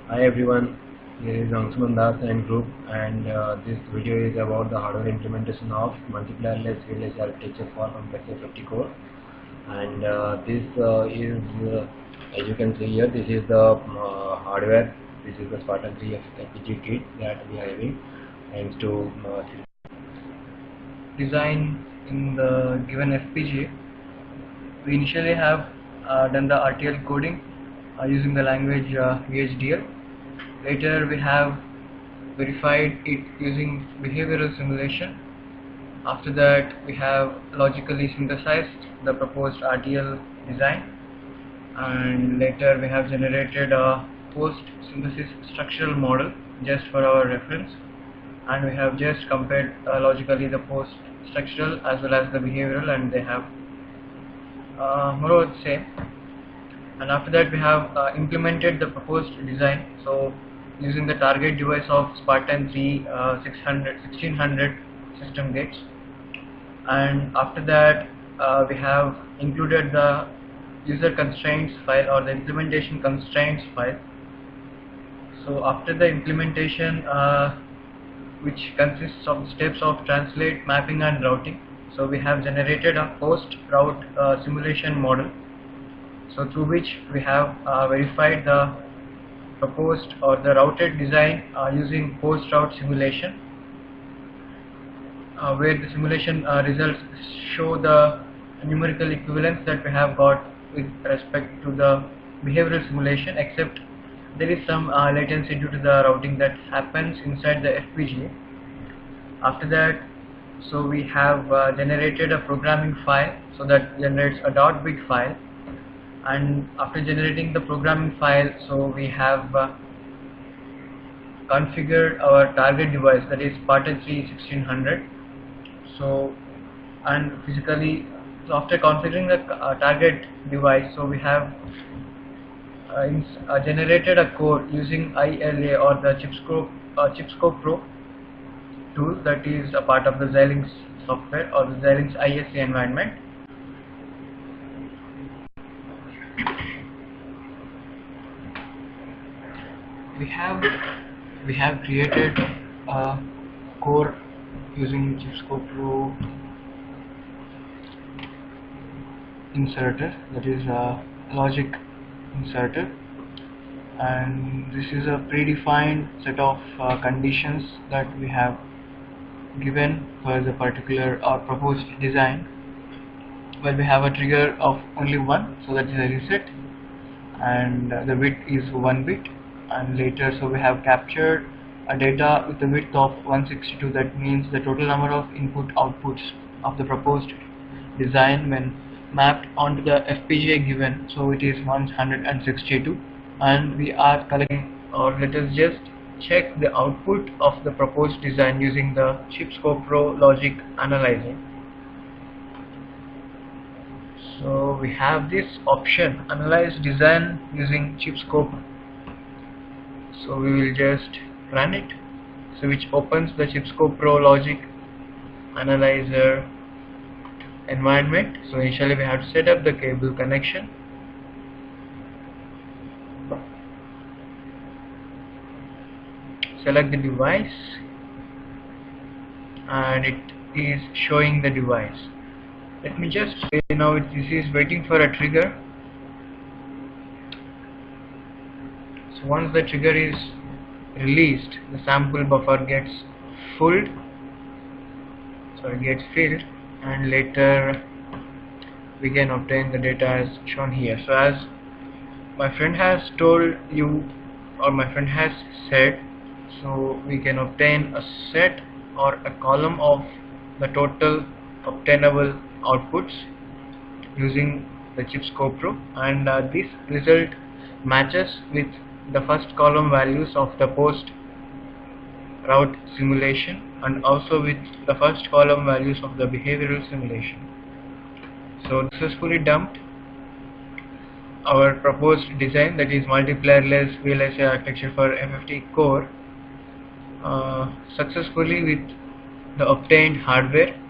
Hi everyone, here is Anshuman Das and group, and this video is about the hardware implementation of multiplier-less VLSI architecture for complex FFT core. And this is, as you can see here, this is the hardware. This is the Spartan 3 FPGA kit that we are having, thanks to design in the given FPGA. We initially have done the RTL coding using the language VHDL. Later we have verified it using behavioral simulation. After that we have logically synthesized the proposed RTL design, and later we have generated a post-synthesis structural model just for our reference, and we have just compared logically the post-structural as well as the behavioral, and they have more or less same. And after that we have implemented the proposed design, so using the target device of Spartan 3 1600 system gates. And after that we have included the user constraints file or the implementation constraints file. So after the implementation, which consists of steps of translate, mapping and routing, so we have generated a post route simulation model, so through which we have verified the proposed or the routed design using post route simulation, where the simulation results show the numerical equivalence that we have got with respect to the behavioral simulation, except there is some latency due to the routing that happens inside the FPGA. After that, so we have generated a programming file, so that generates a .bit file. And after generating the programming file, so we have configured our target device, that is Spartan 3 1600. So, and physically, so after configuring the target device, so we have generated a core using ILA or the Chipscope Pro tool, that is a part of the Xilinx software or the Xilinx ISA environment. We have created a core using Chipscope Pro inserter, that is a logic inserter, and this is a predefined set of conditions that we have given for the particular or proposed design, where we have a trigger of only one, so that is a reset, and the width is 1 bit. And later, so we have captured a data with a width of 162, that means the total number of input outputs of the proposed design when mapped onto the FPGA given, so it is 162. And we are collecting, or let us just check the output of the proposed design using the Chipscope Pro logic analyzer. So we have this option, analyze design using Chipscope. So we will just run it, so which opens the Chipscope Pro logic analyzer environment. So initially we have to set up the cable connection, select the device, and it is showing the device. Let me just say now this is waiting for a trigger. So once the trigger is released, the sample buffer gets filled, and later we can obtain the data as shown here. So as my friend has told you, or my friend has said, so we can obtain a set or a column of the total obtainable outputs using the Chipscope Pro, and this result matches with the first column values of the post route simulation, and also with the first column values of the behavioral simulation. So successfully dumped our proposed design, that is multiplier-less VLSI architecture for FFT core, successfully with the obtained hardware